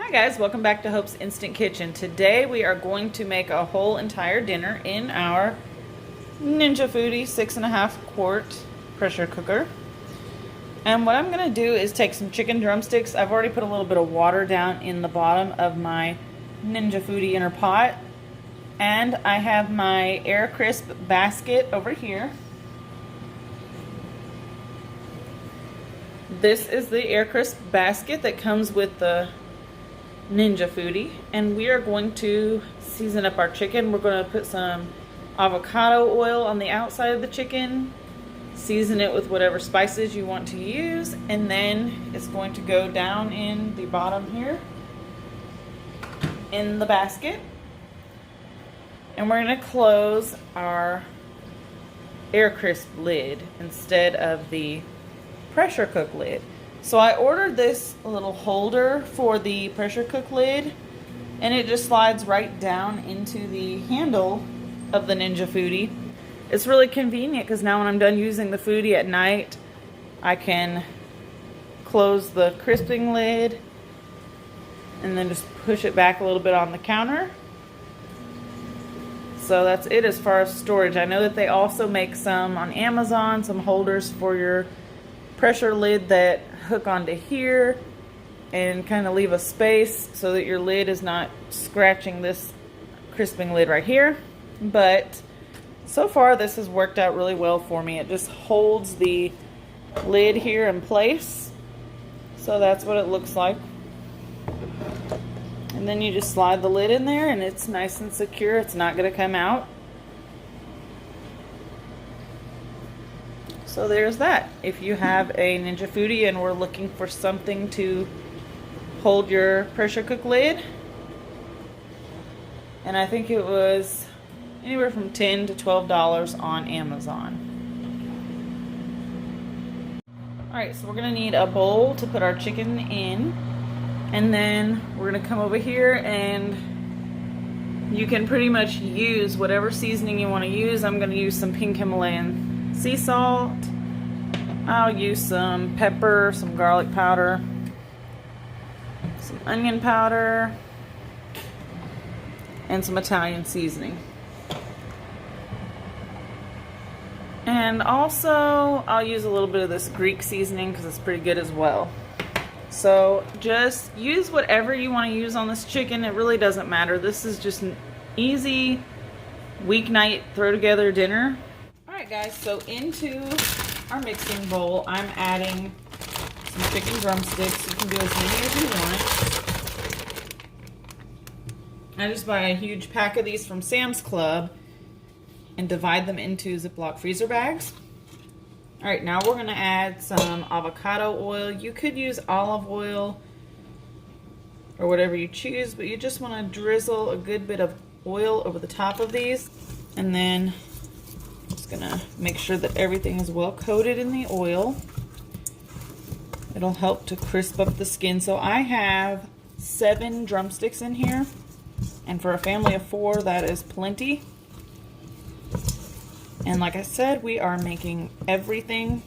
Hi guys, welcome back to Hope's Instant Kitchen. Today we are going to make a whole entire dinner in our Ninja Foodi 6.5 quart pressure cooker. And what I'm going to do is take some chicken drumsticks. I've already put a little bit of water down in the bottom of my Ninja Foodi inner pot. And I have my air crisp basket over here. This is the air crisp basket that comes with the Ninja Foodi, and we are going to season up our chicken. We're going to put some avocado oil on the outside of the chicken, season it with whatever spices you want to use, and then it's going to go down in the bottom here in the basket. And we're going to close our air crisp lid instead of the pressure cook lid. So I ordered this little holder for the pressure cook lid, and it just slides right down into the handle of the Ninja Foodi. It's really convenient because now when I'm done using the Foodi at night, I can close the crisping lid and then just push it back a little bit on the counter. So that's it as far as storage. I know that they also make some on Amazon, some holders for your pressure lid that hook onto here and kind of leave a space so that your lid is not scratching this crisping lid right here. But so far this has worked out really well for me. It just holds the lid here in place. So that's what it looks like. And then you just slide the lid in there and it's nice and secure. It's not going to come out. So there's that. If you have a Ninja Foodi and we're looking for something to hold your pressure cook lid, and I think it was anywhere from $10 to $12 on Amazon. Alright, so we're going to need a bowl to put our chicken in, and then we're going to come over here and you can pretty much use whatever seasoning you want to use. I'm going to use some pink Himalayan sea salt. I'll use some pepper, some garlic powder, some onion powder, and some Italian seasoning. And also I'll use a little bit of this Greek seasoning because it's pretty good as well. So just use whatever you want to use on this chicken. It really doesn't matter. This is just an easy weeknight throw together dinner. Alright guys, so into our mixing bowl I'm adding some chicken drumsticks. You can do as many as you want. I just buy a huge pack of these from Sam's Club and divide them into Ziploc freezer bags. Alright, now we're going to add some avocado oil. You could use olive oil or whatever you choose, but you just want to drizzle a good bit of oil over the top of these, and then just gonna make sure that everything is well coated in the oil. It'll help to crisp up the skin. So I have 7 drumsticks in here, and for a family of 4 that is plenty. And like I said, we are making everything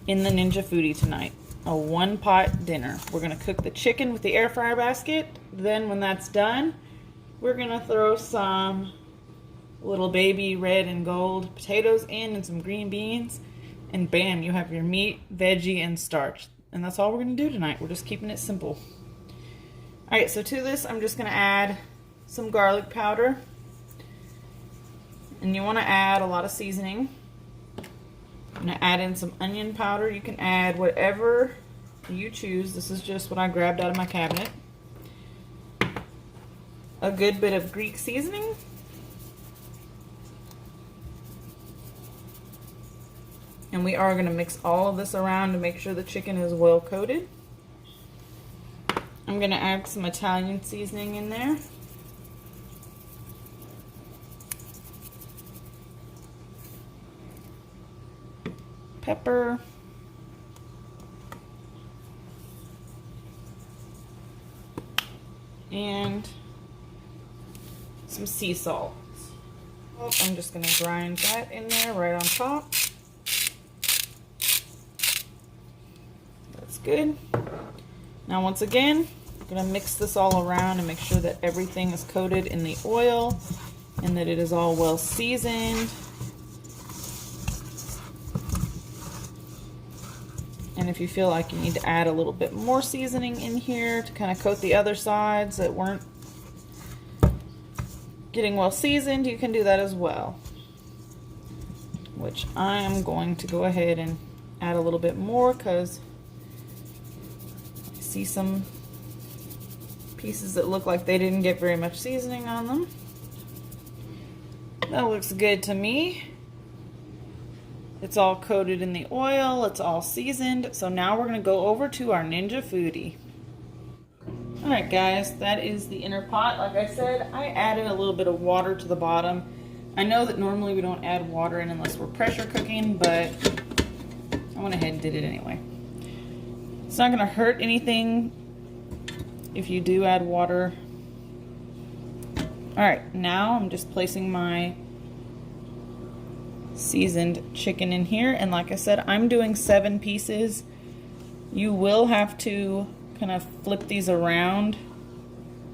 in the Ninja Foodi tonight. A one-pot dinner. We're gonna cook the chicken with the air fryer basket. Then when that's done, we're gonna throw some little baby red and gold potatoes in and some green beans, and bam, you have your meat, veggie, and starch. And that's all we're going to do tonight. We're just keeping it simple. Alright, so to this I'm just going to add some garlic powder, and you want to add a lot of seasoning. I'm going to add in some onion powder. You can add whatever you choose. This is just what I grabbed out of my cabinet. A good bit of Greek seasoning. And we are going to mix all of this around to make sure the chicken is well coated. I'm going to add some Italian seasoning in there. Pepper. And some sea salt. I'm just going to grind that in there right on top. Good. Now once again, I'm gonna mix this all around and make sure that everything is coated in the oil and that it is all well seasoned. And if you feel like you need to add a little bit more seasoning in here to kind of coat the other sides that weren't getting well seasoned, you can do that as well. Which I am going to go ahead and add a little bit more because I see some pieces that look like they didn't get very much seasoning on them. That looks good to me. It's all coated in the oil, it's all seasoned. So now we're gonna go over to our Ninja Foodi. All right guys, that is the inner pot. Like I said, I added a little bit of water to the bottom. I know that normally we don't add water in unless we're pressure cooking, but I went ahead and did it anyway. It's not gonna hurt anything if you do add water. All right, now I'm just placing my seasoned chicken in here, and like I said, I'm doing 7 pieces. You will have to kind of flip these around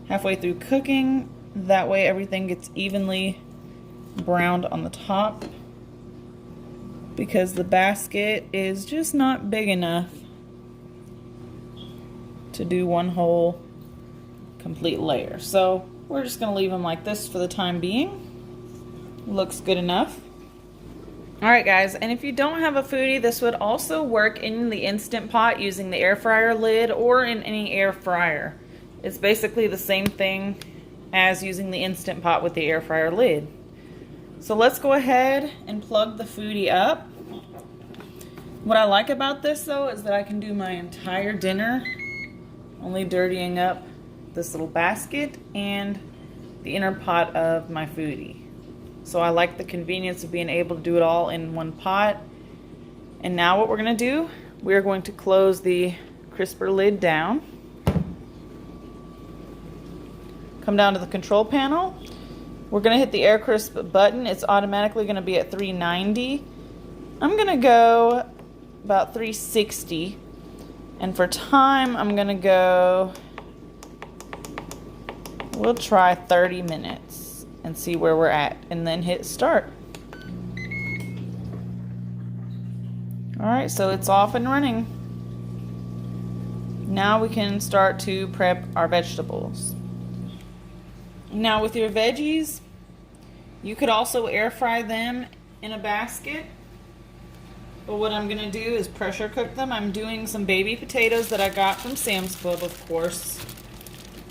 halfway through cooking, that way everything gets evenly browned on the top, because the basket is just not big enough to do one whole complete layer. So we're just gonna leave them like this for the time being. Looks good enough. Alright guys, and if you don't have a Foodi, this would also work in the Instant Pot using the air fryer lid or in any air fryer. It's basically the same thing as using the Instant Pot with the air fryer lid. So let's go ahead and plug the Foodi up. What I like about this though is that I can do my entire dinner only dirtying up this little basket and the inner pot of my Foodi. So I like the convenience of being able to do it all in one pot. And now what we're going to do, we're going to close the crisper lid down. Come down to the control panel. We're going to hit the air crisp button. It's automatically going to be at 390. I'm going to go about 360. And for time, I'm going to go, we'll try 30 minutes. And see where we're at, and then hit start. All right, so it's off and running. Now we can start to prep our vegetables. Now with your veggies, you could also air fry them in a basket. But what I'm gonna do is pressure cook them. I'm doing some baby potatoes that I got from Sam's Club, of course.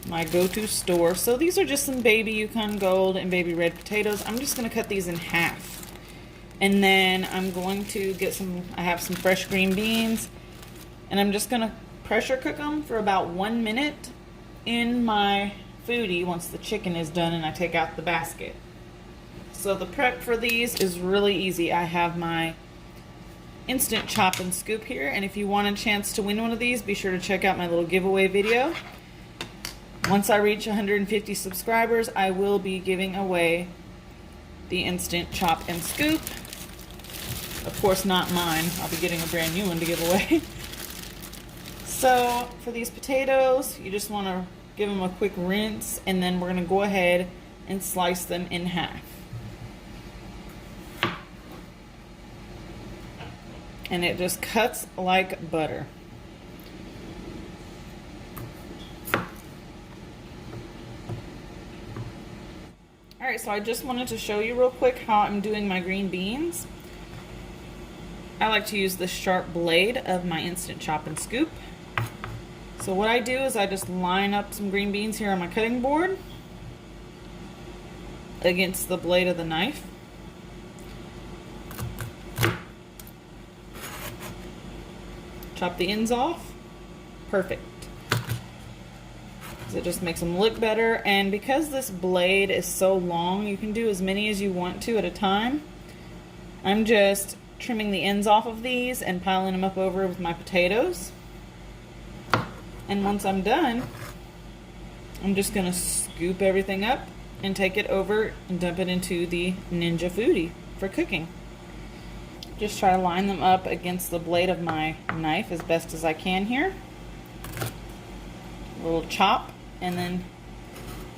My go-to store. So these are just some baby Yukon Gold and baby red potatoes. I'm just going to cut these in half. And then I'm going to get I have some fresh green beans. And I'm just going to pressure cook them for about 1 minute in my Foodi once the chicken is done and I take out the basket. So the prep for these is really easy. I have my instant chop and scoop here. And if you want a chance to win one of these, be sure to check out my little giveaway video. Once I reach 150 subscribers, I will be giving away the Instant Chop and Scoop. Of course, not mine. I'll be getting a brand new one to give away. So, for these potatoes, you just want to give them a quick rinse, and then we're going to go ahead and slice them in half. And it just cuts like butter. Alright, so I just wanted to show you real quick how I'm doing my green beans. I like to use the sharp blade of my Instant Chop and Scoop. So what I do is I just line up some green beans here on my cutting board against the blade of the knife. Chop the ends off. Perfect. It just makes them look better, and because this blade is so long, you can do as many as you want to at a time. I'm just trimming the ends off of these and piling them up over with my potatoes. And once I'm done, I'm just going to scoop everything up and take it over and dump it into the Ninja Foodi for cooking. Just try to line them up against the blade of my knife as best as I can here. a little chop, and then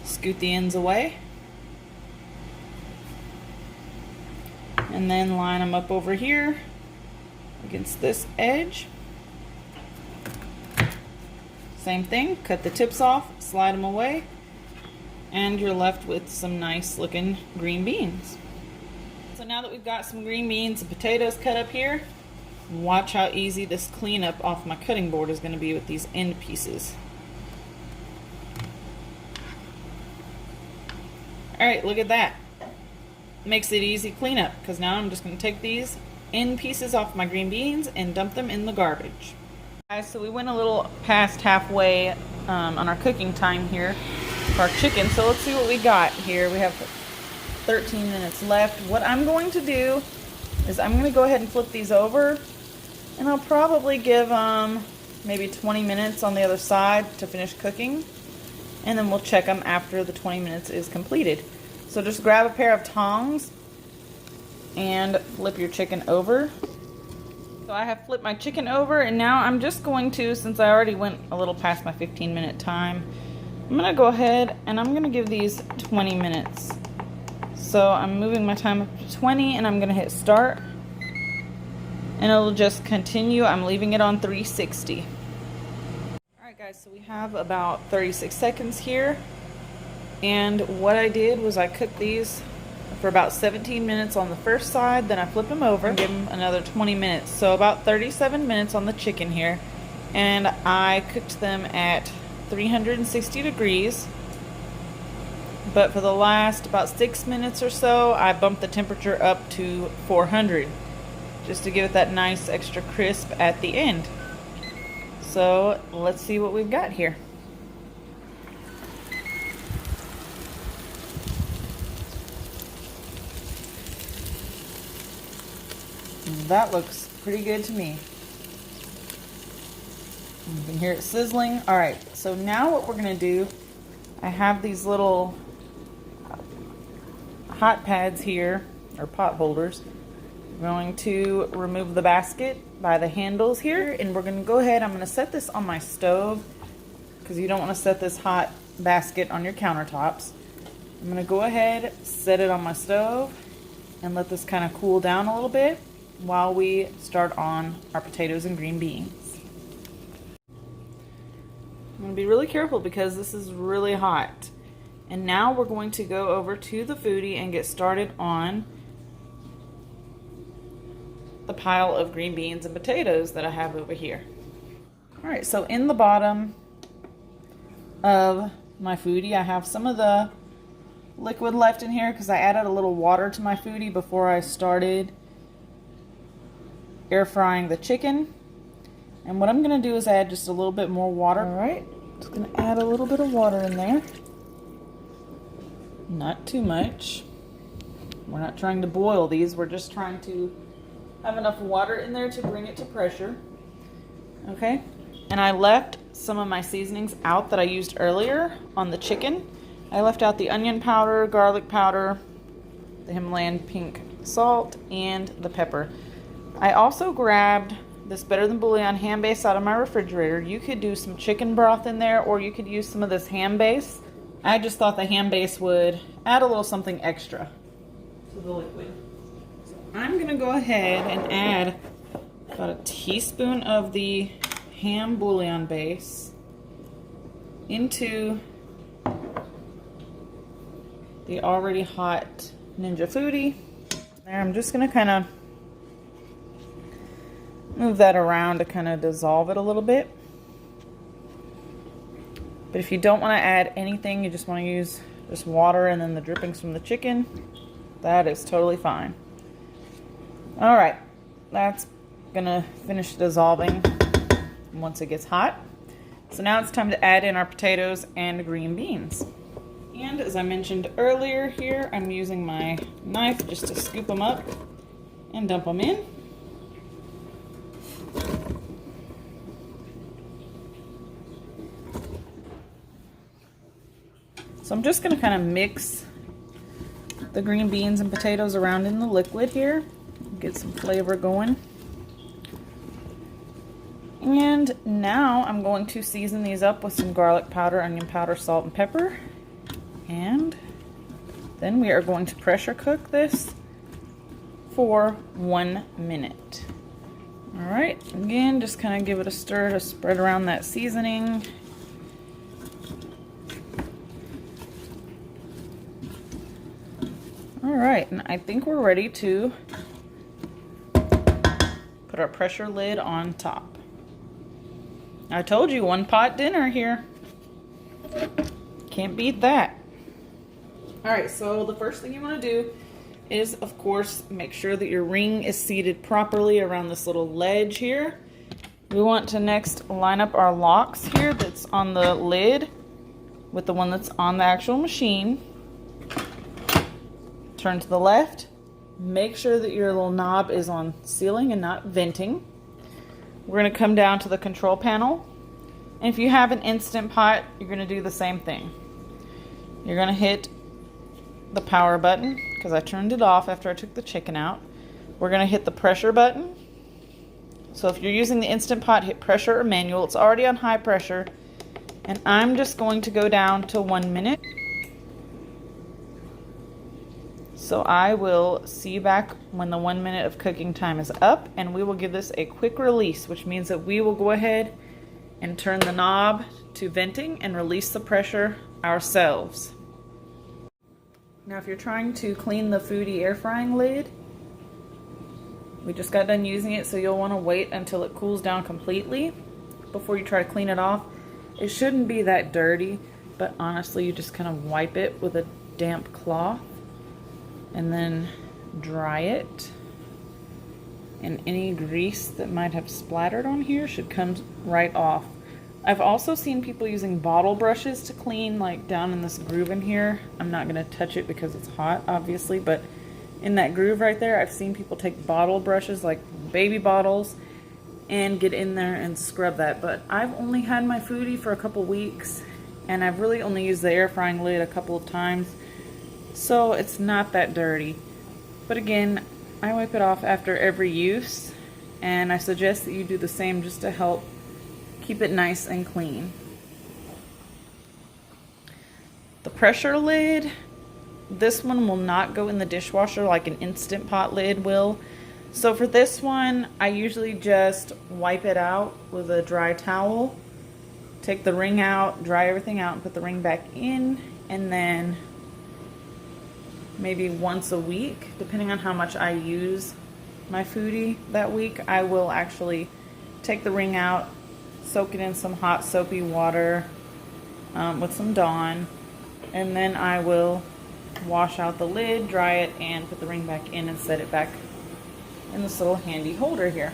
scoot the ends away. And then line them up over here against this edge. Same thing, cut the tips off, slide them away, and you're left with some nice looking green beans. So now that we've got some green beans and potatoes cut up here, watch how easy this cleanup off my cutting board is going to be with these end pieces. Alright, look at that. Makes it easy cleanup, because now I'm just going to take these end pieces off my green beans and dump them in the garbage. Guys, so we went a little past halfway on our cooking time here for our chicken, so let's see what we got here. We have 13 minutes left. What I'm going to do is I'm going to go ahead and flip these over, and I'll probably give maybe 20 minutes on the other side to finish cooking, and then we'll check them after the 20 minutes is completed. So just grab a pair of tongs and flip your chicken over. So I have flipped my chicken over, and now I'm just going to, since I already went a little past my 15-minute time, I'm going to go ahead and I'm going to give these 20 minutes. So I'm moving my time up to 20, and I'm going to hit start, and it'll just continue. I'm leaving it on 360. Alright guys, so we have about 36 seconds here. And what I did was I cooked these for about 17 minutes on the first side, then I flipped them over and give them another 20 minutes. So about 37 minutes on the chicken here. And I cooked them at 360 degrees. But for the last about 6 minutes or so, I bumped the temperature up to 400. Just to give it that nice extra crisp at the end. So let's see what we've got here. That looks pretty good to me. You can hear it sizzling. Alright, so now what we're going to do, I have these little hot pads here, or pot holders. We're going to remove the basket by the handles here, and we're going to go ahead, I'm going to set this on my stove, because you don't want to set this hot basket on your countertops. I'm going to go ahead, set it on my stove, and let this kind of cool down a little bit while we start on our potatoes and green beans. I'm going to be really careful because this is really hot. And now we're going to go over to the Foodi and get started on the pile of green beans and potatoes that I have over here. Alright, so in the bottom of my Foodi, I have some of the liquid left in here because I added a little water to my Foodi before I started air frying the chicken. And what I'm going to do is add just a little bit more water. Alright, just going to add a little bit of water in there. Not too much. We're not trying to boil these, we're just trying to have enough water in there to bring it to pressure. Okay, and I left some of my seasonings out that I used earlier on the chicken. I left out the onion powder, garlic powder, the Himalayan pink salt, and the pepper. I also grabbed this Better Than Bouillon ham base out of my refrigerator. You could do some chicken broth in there, or you could use some of this ham base. I just thought the ham base would add a little something extra to the liquid. So I'm going to go ahead and add about a teaspoon of the ham bouillon base into the already hot Ninja Foodi. There, I'm just going to kind of move that around to kind of dissolve it a little bit. But if you don't want to add anything, you just want to use just water and then the drippings from the chicken, that is totally fine. Alright, that's gonna finish dissolving once it gets hot. So now it's time to add in our potatoes and green beans. And as I mentioned earlier here, I'm using my knife just to scoop them up and dump them in. So I'm just going to kind of mix the green beans and potatoes around in the liquid here, get some flavor going. And now I'm going to season these up with some garlic powder, onion powder, salt, and pepper. And then we are going to pressure cook this for 1 minute. All right, again, just kind of give it a stir to spread around that seasoning. All right, and I think we're ready to put our pressure lid on top. I told you, 1-pot dinner here. Can't beat that. All right, so the first thing you want to do is, of course, make sure that your ring is seated properly around this little ledge here. We want to next line up our locks here that's on the lid with the one that's on the actual machine. Turn to the left. Make sure that your little knob is on sealing and not venting. We're going to come down to the control panel. And if you have an Instant Pot, you're going to do the same thing. You're going to hit the power button, because I turned it off after I took the chicken out. We're going to hit the pressure button. So if you're using the Instant Pot, hit pressure or manual. It's already on high pressure. And I'm just going to go down to 1 minute. So I will see you back when the 1 minute of cooking time is up, and we will give this a quick release, which means that we will go ahead and turn the knob to venting and release the pressure ourselves. Now if you're trying to clean the Foodi air frying lid, we just got done using it, so you'll want to wait until it cools down completely before you try to clean it off. It shouldn't be that dirty, but honestly you just kind of wipe it with a damp cloth and then dry it, and any grease that might have splattered on here should come right off. I've also seen people using bottle brushes to clean, like down in this groove in here. I'm not going to touch it because it's hot, obviously, but in that groove right there, I've seen people take bottle brushes, like baby bottles, and get in there and scrub that. But I've only had my Foodi for a couple weeks, and I've really only used the air frying lid a couple of times, so it's not that dirty. But again, I wipe it off after every use, and I suggest that you do the same just to help keep it nice and clean. The pressure lid, this one will not go in the dishwasher like an Instant Pot lid will. So for this one, I usually just wipe it out with a dry towel, take the ring out, dry everything out, and put the ring back in, and then maybe once a week, depending on how much I use my Foodi that week, I will actually take the ring out, soak it in some hot soapy water with some Dawn, and then I will wash out the lid, dry it, and put the ring back in and set it back in this little handy holder here.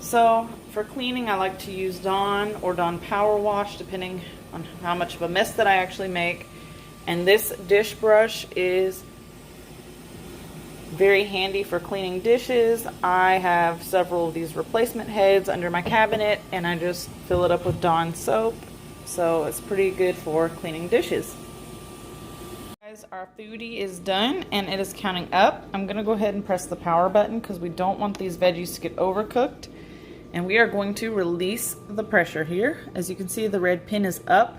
So for cleaning, I like to use Dawn or Dawn Power Wash, depending on how much of a mess that I actually make. And this dish brush is very handy for cleaning dishes. I have several of these replacement heads under my cabinet, and I just fill it up with Dawn soap. So it's pretty good for cleaning dishes. Guys, our Foodi is done and it is counting up. I'm gonna go ahead and press the power button because we don't want these veggies to get overcooked. And we are going to release the pressure here. As you can see, the red pin is up.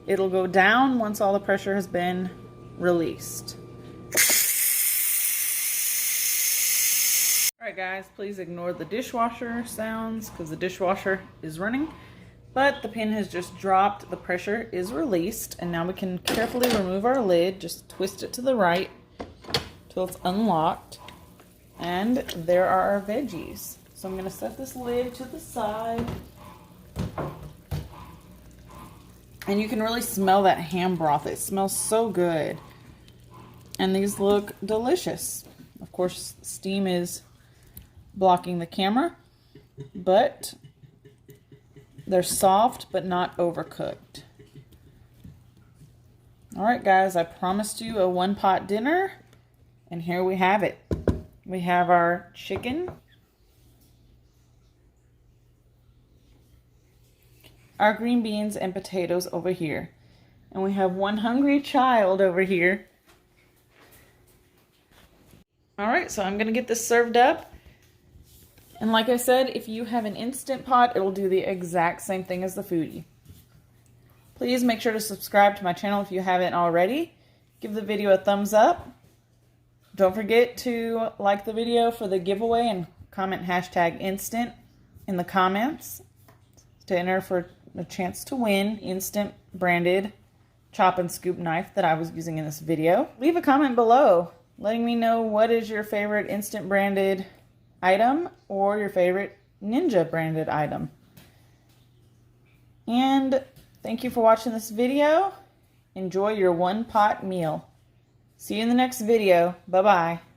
It'll go down once all the pressure has been released. Alright guys, please ignore the dishwasher sounds because the dishwasher is running. But the pin has just dropped, the pressure is released, and now we can carefully remove our lid. Just twist it to the right till it's unlocked. And there are our veggies. So I'm going to set this lid to the side. And you can really smell that ham broth. It smells so good. And these look delicious. Of course, steam is blocking the camera, but they're soft but not overcooked. Alright guys, I promised you a one-pot dinner, and here we have it. We have our chicken, our green beans and potatoes over here, and we have one hungry child over here. Alright, so I'm going to get this served up. And like I said, if you have an Instant Pot, it'll do the exact same thing as the Foodi. Please make sure to subscribe to my channel if you haven't already. Give the video a thumbs up. Don't forget to like the video for the giveaway and comment #instant in the comments to enter for a chance to win Instant branded chop and scoop knife that I was using in this video. Leave a comment below letting me know what is your favorite Instant branded item or your favorite Ninja branded item. And thank you for watching this video. Enjoy your one pot meal. See you in the next video. Bye-bye.